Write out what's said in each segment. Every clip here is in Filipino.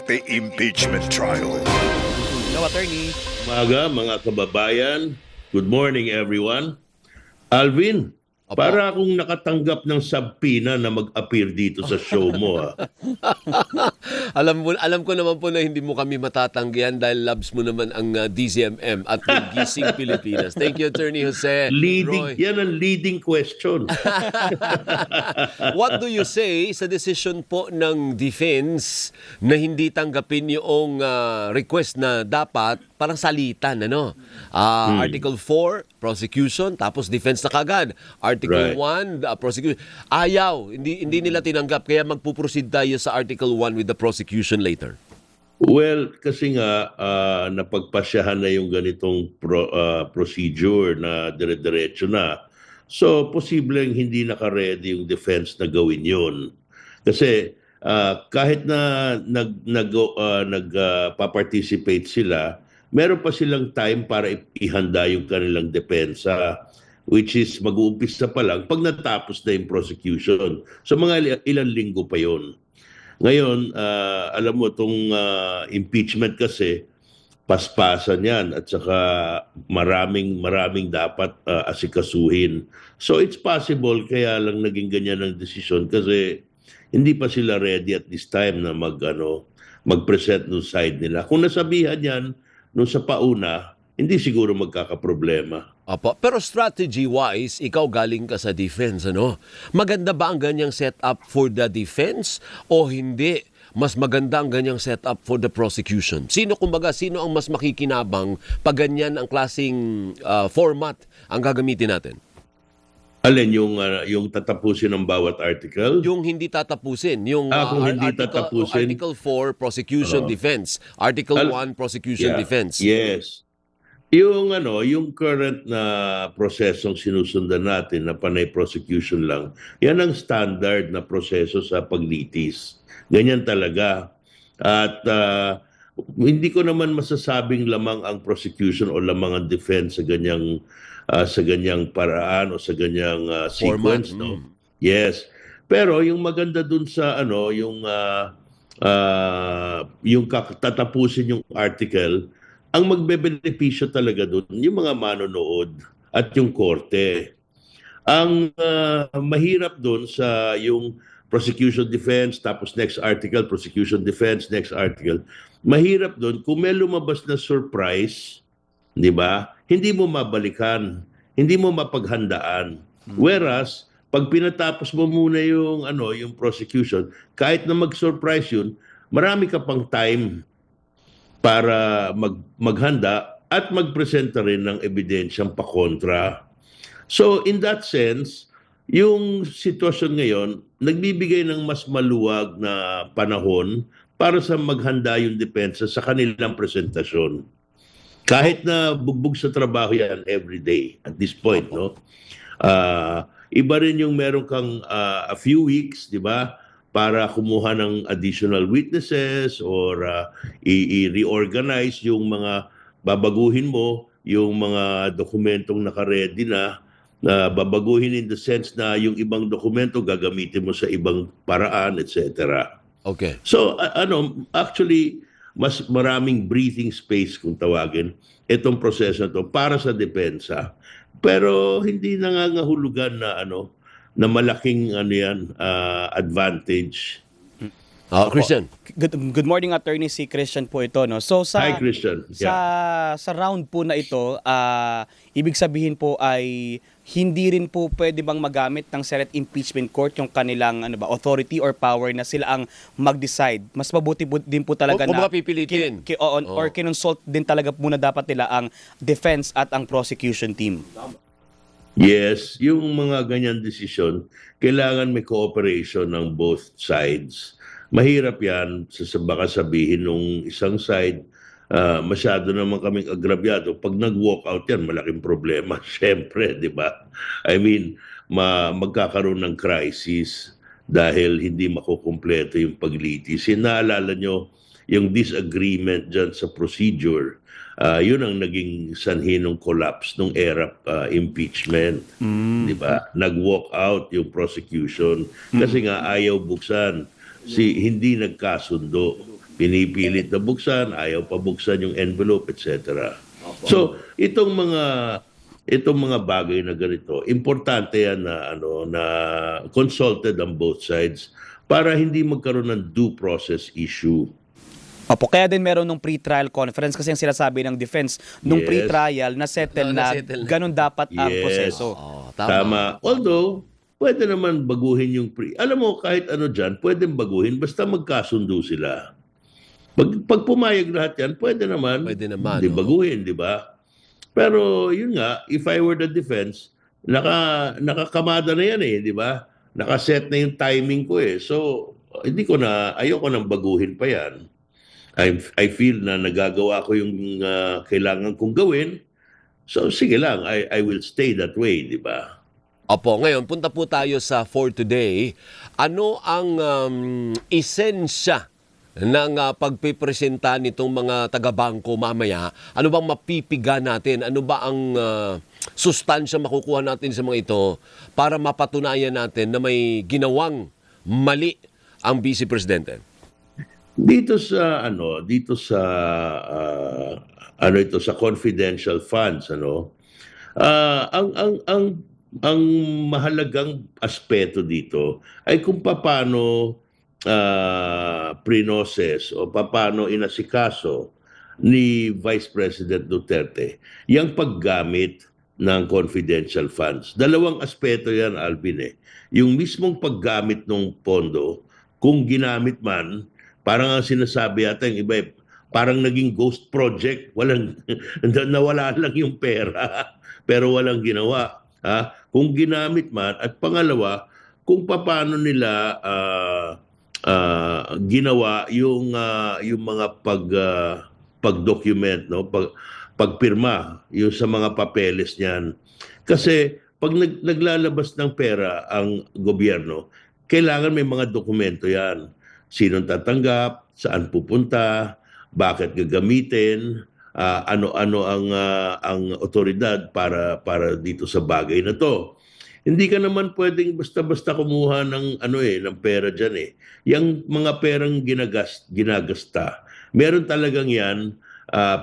Duterte impeachment trial. Hello, attorney. Umaga mga kababayan. Good morning everyone. Alvin, Opo. para akong nakatanggap ng subpoena na mag-appear dito sa show mo. alam ko naman po na hindi mo kami matatanggihan dahil loves mo naman ang DZMM at yung Gising Pilipinas. Thank you, Attorney Jose Roy. Yan ang leading question. What do you say sa decision po ng defense na hindi tanggapin yung request na dapat parang salitan, ano? Article 4, prosecution, tapos defense na kagad. Article Right. 1, prosecution. Ayaw, hindi nila tinanggap, kaya magpuproceed tayo sa Article 1 with the prosecution later. Well, kasi nga napagpasyahan na yung ganitong procedure na dire-diretso na. So, posibleng hindi naka-ready yung defense na gawin yun. Kasi kahit na nagpa-participate sila, meron pa silang time para ihanda yung kanilang depensa, which is mag-uumpisa pa lang pag natapos na yung prosecution. So mga ilang linggo pa yon. Ngayon, alam mo, itong impeachment kasi, paspasan yan at saka maraming dapat asikasuhin. So it's possible kaya lang naging ganyan ang desisyon kasi hindi pa sila ready at this time na mag-present ng side nila. Kung nasabihan yan nung sa pauna, hindi siguro magkakaproblema. Opo. Pero strategy-wise, ikaw galing ka sa defense, ano? Maganda ba ang ganyang setup for the defense o hindi? Mas maganda ang ganyang setup for the prosecution? Sino ang mas makikinabang pag ganyan ang klaseng format ang gagamitin natin? Alin yung tatapusin ng bawat article? Yung hindi tatapusin. Yung kung hindi tatapusin. Article 4, prosecution defense. Article 1, prosecution defense. Yes. Yung current na prosesong sinusundan natin na panay prosecution lang, yan ang standard na proseso sa paglitis. Ganyan talaga. At hindi ko naman masasabing lamang ang prosecution o lamang ang defense sa ganyang paraan o sa ganyang sequence, no? Yes. Pero yung maganda dun sa yung tatapusin yung article, ang magbebenepisyo talaga dun yung mga manonood at yung korte. Ang mahirap dun sa yung prosecution defense, tapos next article, prosecution defense, next article. Mahirap dun kung may lumabas na surprise, di ba? Hindi mo mabalikan, hindi mo mapaghandaan. Whereas, pag pinatapos mo muna yung prosecution, kahit na mag-surprise yun, marami ka pang time para maghanda at magpresenta rin ng ebidensyang pakontra. So in that sense, yung sitwasyon ngayon, nagbibigay ng mas maluwag na panahon para sa maghanda yung depensa sa kanilang presentasyon. Kahit na bugbog sa trabaho yan every day at this point, no? Iba rin yung meron kang a few weeks, di ba? Para kumuha ng additional witnesses or i-reorganize yung mga babaguhin mo, yung mga dokumentong naka-ready na babaguhin in the sense na yung ibang dokumento gagamitin mo sa ibang paraan, etc. Okay. So, actually, mas maraming breathing space kung tawagin itong proseso na to para sa depensa. Pero hindi nangangahulugan na malaking advantage. Christian. Good morning, attorney. Si Christian po ito, no. So Hi, Christian. Sa round po na ito, ibig sabihin po ay hindi rin po pwede bang magamit ng Senate Impeachment Court yung kanilang authority or power na sila ang mag-decide. Mas mabuti din po talaga Kung na mapipilitin. or kinonsult din talaga muna dapat nila ang defense at ang prosecution team. Yes, yung mga ganyan desisyon, kailangan may cooperation ng both sides. Mahirap yan, baka sabihin nung isang side, masyado naman kaming agrabyado. Pag nag-walk out yan, malaking problema. Siyempre, di ba? I mean, magkakaroon ng crisis dahil hindi makukumpleto yung paglitis. Naalala nyo yung disagreement dyan sa procedure. Yun ang naging sanhi ng collapse ng era impeachment. Di ba? Nag-walk out yung prosecution kasi nga ayaw buksan. Hindi nagkasundo. Pinipilit na buksan, ayaw pa buksan yung envelope, etc. So, itong mga bagay na ganito, importante yan na na consulted on both sides para hindi magkaroon ng due process issue. Opo, kaya din meron nung pre-trial conference kasi ang sinasabi ng defense nung Yes. pre-trial na settle na Na-settle na. ganun dapat ang Yes. proseso. Oh, Tama. Although, pwede naman baguhin yung Alam mo, kahit ano dyan, pwedeng baguhin basta magkasundo sila. Pag pumayag lahat yan, pwede naman. Pwede naman, Di oo. baguhin, di ba? Pero yun nga, if I were the defense, nakakamada na yan di ba? Nakaset na yung timing ko So, ayoko nang baguhin pa yan. I feel na nagagawa ko yung kailangan kong gawin. So, sige lang, I will stay that way, di ba? Opo, ngayon, punta po tayo sa For Today. Ano ang esensya ng pagpipresenta nitong mga taga-bangko mamaya? Ano bang mapipiga natin? Ano ba ang sustansya makukuha natin sa mga ito para mapatunayan natin na may ginawang mali ang Vice Presidente? Dito sa ito sa confidential funds ang mahalagang aspeto dito ay kung paano prinoses o paano inasikaso ni Vice President Duterte yung paggamit ng confidential funds. Dalawang aspeto yan, Alvin. Yung mismong paggamit ng pondo, kung ginamit man, parang ang sinasabi yata yung iba, parang naging ghost project, nawala lang yung pera, pero walang ginawa. Kung ginamit man, at pangalawa, kung paano nila ginawa yung mga pag-document, pagpirma, yung sa mga papeles niyan. Kasi pag naglalabas ng pera ang gobyerno, kailangan may mga dokumento yan. Sinong tatanggap, saan pupunta, bakit gagamitin, ano-ano ang otoridad para dito sa bagay na to. Hindi ka naman pwedeng basta-basta kumuha ng ng pera diyan Yang mga perang ginagasta, meron talagang yan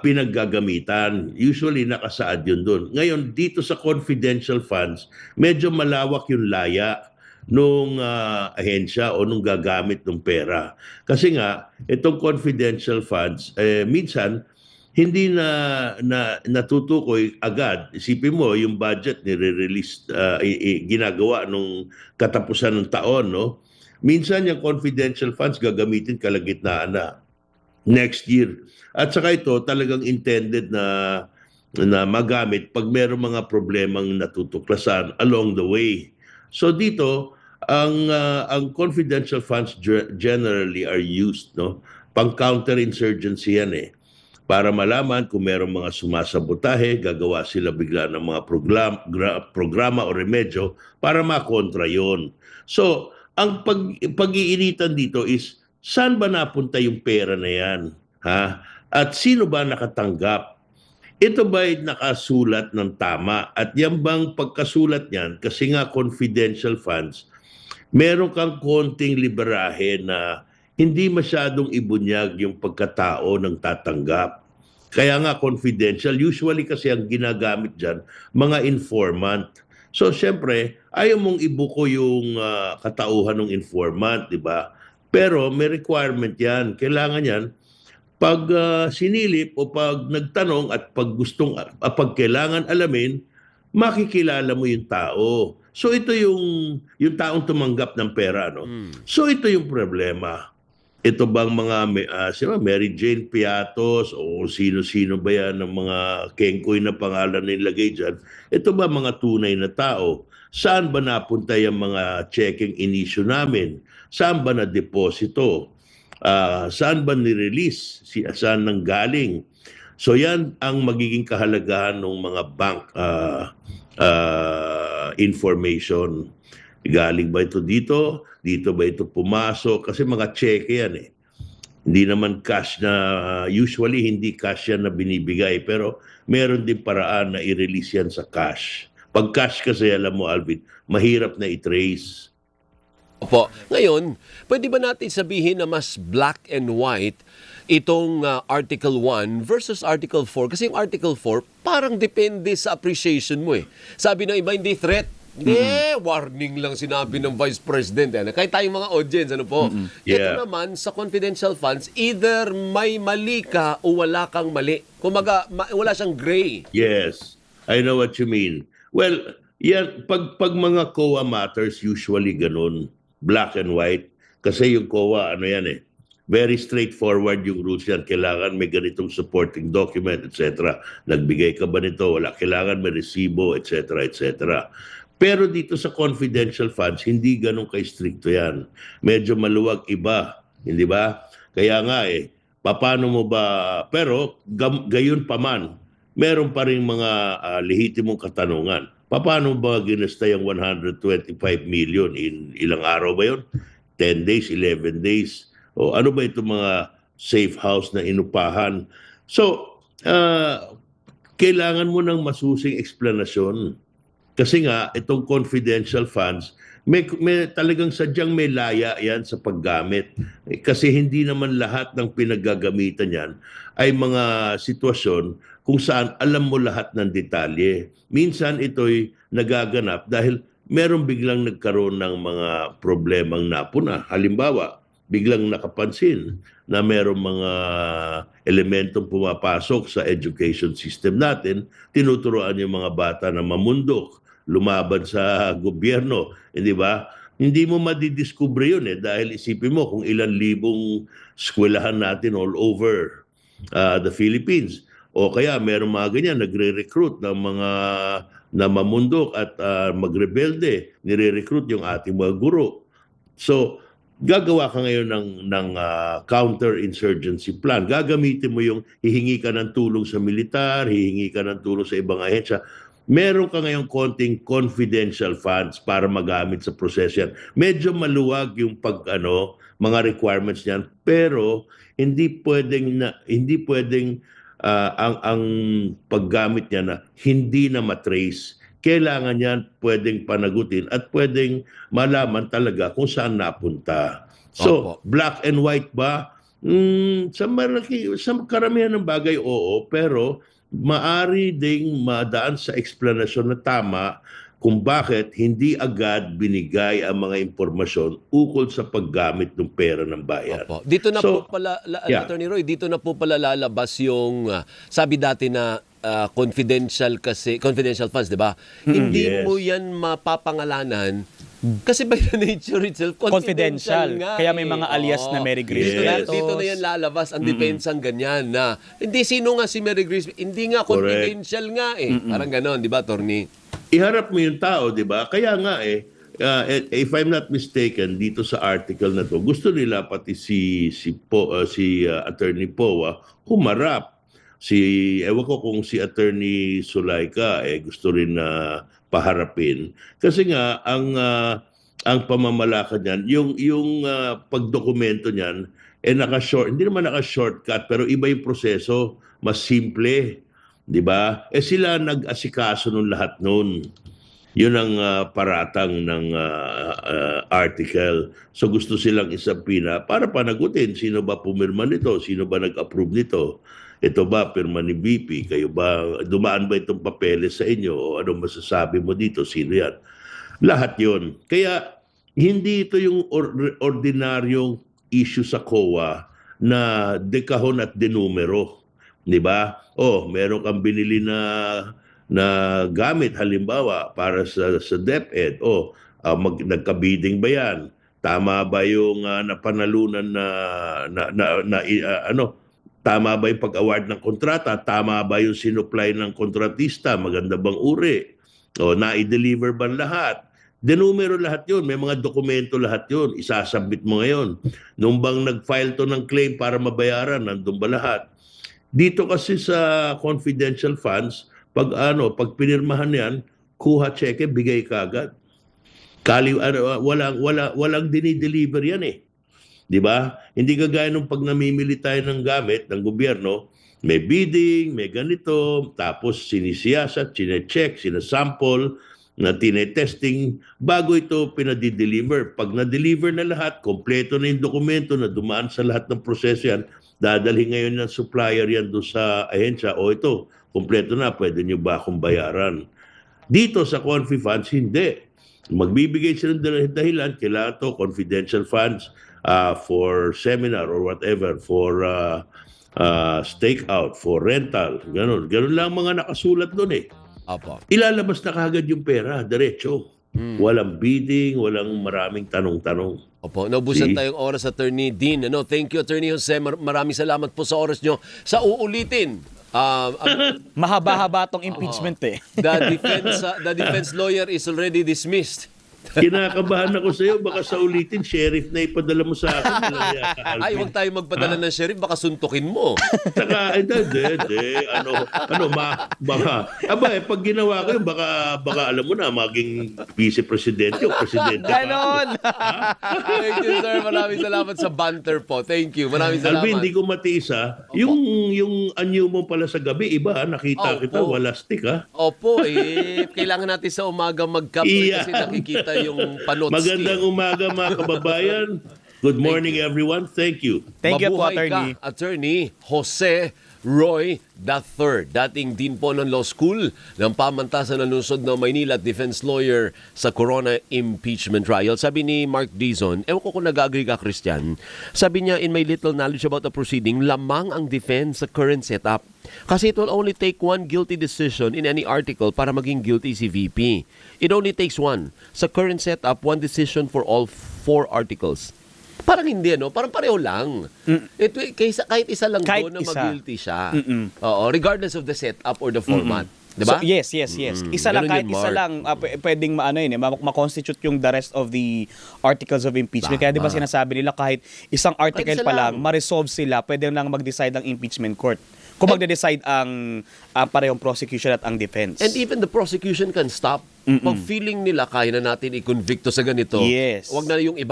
pinaggagamitan. Usually nakasaad yun doon. Ngayon dito sa confidential funds, medyo malawak yung laya nung ahensya o nung gagamit ng pera. Kasi nga, itong confidential funds, minsan, hindi na natutukoy agad. Isipin mo, yung budget nire-release, ginagawa nung katapusan ng taon, Minsan yung confidential funds gagamitin kalagitnaan na next year. At saka ito talagang intended na magamit pag mayroong mga problemang natutuklasan along the way. So dito, ang confidential funds generally are used, pang counterinsurgency yan para malaman kung mayroong mga sumasabotahe, gagawa sila bigla ng mga programa o remedyo para makontra yon. So, ang pag-iinitan dito is, saan ba napunta yung pera na yan? At sino ba nakatanggap? Ito ba'y nakasulat ng tama? At yan bang pagkasulat niyan, kasi nga confidential funds, meron kang konting liberahe na hindi masyadong ibunyag yung pagkatao ng tatanggap. Kaya nga confidential, usually kasi ang ginagamit dyan, mga informant. So siyempre, ayaw mong ibuko yung katauhan ng informant, di ba? Pero may requirement yan. Kailangan yan, pag sinilip o pag nagtanong at pag kailangan alamin, makikilala mo yung tao. So ito yung taong tumanggap ng pera, So ito yung problema. Ito bang mga Mary Jane Piatos o sino-sino ba yan ng mga kengkoy na pangalan na nilagay dyan? Ito ba mga tunay na tao? Saan ba napunta yung mga checking in-issue namin? Saan ba na-deposito? Saan ba ni-release? Saan nang galing? So yan ang magiging kahalagahan ng mga bank information. Galing ba ito dito? Dito ba ito pumasok? Kasi mga cheque yan Hindi naman cash na, usually hindi cash yan na binibigay. Pero meron din paraan na i-release yan sa cash. Pag cash kasi, alam mo Alvin, mahirap na i-trace. Opo. Ngayon, pwede ba natin sabihin na mas black and white itong Article 1 versus Article 4? Kasi yung Article 4, parang depende sa appreciation mo eh. Sabi ng iba, hindi threat. Hindi, warning lang sinabi ng Vice President. Kahit tayong mga audience, ano po? Yeah. Ito naman, sa confidential funds, either may mali ka o wala kang mali. Kumaga, wala siyang gray. Yes, I know what you mean. Well, yan, pag mga COA matters, usually ganun, black and white. Kasi yung COA, ano yan eh, very straightforward yung rules yan. Kailangan may ganitong supporting document, etc. Nagbigay ka ba nito? Wala. Kailangan may resibo, etc., etc. Pero dito sa confidential funds, hindi ganun ka-stricto yan. Medyo maluwag iba, hindi ba? Kaya nga eh, paano mo ba, pero gayon pa man, meron pa rin mga lehitimong katanungan. Paano ba ginasta yung 125 million in ilang araw ba yun? 10 days, 11 days? O ano ba itong mga safe house na inupahan? So, kailangan mo ng masusing eksplanasyon. Kasi nga, itong confidential funds, may talagang sadyang may laya yan sa paggamit. Kasi hindi naman lahat ng pinaggagamitan yan ay mga sitwasyon kung saan alam mo lahat ng detalye. Minsan ito'y nagaganap dahil meron biglang nagkaroon ng mga problemang napuna. Halimbawa, biglang nakapansin na merong mga elementong pumapasok sa education system natin, tinuturoan yung mga bata na mamundok, lumaban sa gobyerno, hindi ba? Hindi mo madidiscover yun dahil isipin mo kung ilan libong eskwelahan natin all over the Philippines. O kaya meron mga ganyan, nagre-recruit ng mga na mamundok at magrebelde, nire-recruit yung ating mga guro. So, gagawa ka ngayon ng counter-insurgency plan. Gagamitin mo yung hihingi ka ng tulong sa militar, hihingi ka ng tulong sa ibang ahensya. Meron ka ngayong konting confidential funds para magamit sa proseso yan. Medyo maluwag yung mga requirements niyan, pero hindi pwedeng ang paggamit niya na hindi na matrace. Kailangan yan pwedeng panagutin at pwedeng malaman talaga kung saan napunta. So, black and white ba? Sa karamihan ng bagay, oo, pero maari ding madaan sa eksplanasyon na tama kung bakit hindi agad binigay ang mga impormasyon ukol sa paggamit ng pera ng bayan. Opo. Dito na po pala, Attorney Roy, dito na po pala lalabas yung, sabi dati na confidential funds, di ba? Hindi mo yan mapapangalanan kasi by the nature itself, confidential nga. Kaya may mga alias na Mary Grace Pilatos. Dito na yan lalabas ang depensang ganyan na hindi sino nga si Mary Grace, hindi nga confidential nga eh. Parang ganon, di ba, Attorney? Iharap mo yung tao, di ba? Kaya nga if I'm not mistaken, dito sa article na to, gusto nila pati si Attorney Poa humarap. Ewan ko kung si Attorney Sulaika gusto rin na paharapin. Kasi nga, ang pamamalakad niyan, yung pagdokumento niyan, hindi naman naka-shortcut, pero iba yung proseso, mas simple. Di ba? Sila nag-asikaso nung lahat nun. Yun ang paratang ng article. So gusto silang isapina para panagutin sino ba pumirma nito, sino ba nag-approve nito. Ito ba pirma ni VP? Kayo ba, dumaan ba itong papeles sa inyo? O anong masasabi mo dito? Sino yan? Lahat yon. Kaya hindi ito yung ordinaryong issue sa COA na dekahon at denumero. Di ba? Meron kang binili na gamit halimbawa para sa DepEd. Nagka-bidding ba yan? Tama ba yung napanalunan tama ba yung pag-award ng kontrata? Tama ba yung sinupply ng kontratista? Maganda bang uri? Na-i-deliver ba lahat? Denumero lahat yun. May mga dokumento lahat yun. Isasubmit mo ngayon. Nung bang nag-file to ng claim para mabayaran, nandun ba lahat? Dito kasi sa confidential funds, pag pinirmahan yan, kuha cheque, bigay kagad. Walang dinideliver yan eh. Di ba? Hindi kagaya nung pag namimili tayo ng gamit ng gobyerno, may bidding, may ganito, tapos sinisiyasat, sinecheck, sinasample, na tinetesting bago ito pinadi-deliver. Pag na-deliver na lahat, kompleto na yung dokumento na dumaan sa lahat ng proseso yan, dadalhin ngayon ng supplier yan doon sa ahensya, o ito, kompleto na, pwede nyo ba akong bayaran? Dito sa Confi Funds, hindi. Magbibigay sila ng dahilan, kailangan to confidential funds for seminar or whatever, for stakeout, for rental, ganun. Ganun lang mga nakasulat doon eh. Apo. Ilalabas na kagad yung pera, diretso. Walang bidding, walang maraming tanong-tanong. Opo, naubusan See? tayong oras, Attorney Dean. Thank you, Attorney Jose. Maraming salamat po sa oras nyo. Sa uulitin, Mahaba-haba tong impeachment eh. the defense lawyer is already dismissed. Kinakabahan ako sa iyo, baka sa ulitin, sheriff na ipadala mo sa akin. Ay, huwag tayo magpadala ng sheriff, baka suntukin mo. Saka, pag ginawa ko yun, baka alam mo na, maging vice-presidente o presidente. Ganon! Thank you, sir. Maraming salamat sa banter po. Thank you. Maraming salamat. Alvin, hindi ko matiisa. Yung anyo mo pala sa gabi, iba, nakita kita, wala stick, ha? Opo, kailangan natin sa umaga mag-capture kasi nakikita yung panotski. Magandang umaga, mga kababayan. Good morning, everyone. Thank you. Thank you po, Mabuhay Attorney. ka, Attorney Jose Roy III, dating Dean po ng Law School ng Pamantasan ng Lungsod ng Maynila at defense lawyer sa Corona impeachment trial. Sabi ni Mark Dizon, ewan ko kung nag-agree ka, Christian, sabi niya, in my little knowledge about the proceeding, lamang ang defense sa current setup. Kasi it will only take one guilty decision in any article para maging guilty si VP. It only takes one. Sa current setup, one decision for all 4 articles. Parang hindi, no? Parang pareho lang. Kahit isa lang Kahit doon na isa. mag-guilty siya. Oo, regardless of the setup or the format. Diba? So, yes. Isa lang, Ganun kahit yun, isa Mark. lang, pwedeng ma-constitute yung the rest of the articles of impeachment. Kaya di ba Tama. sinasabi nila kahit isang article Kahit isa pa lang, lang. ma-resolve sila, pwede lang mag-decide ang impeachment court. Kung magde-decide ang parehong prosecution at ang defense. And even the prosecution can stop. Pag feeling nila kaya na natin i-convict to sa ganito, Yes. wag na yung iba.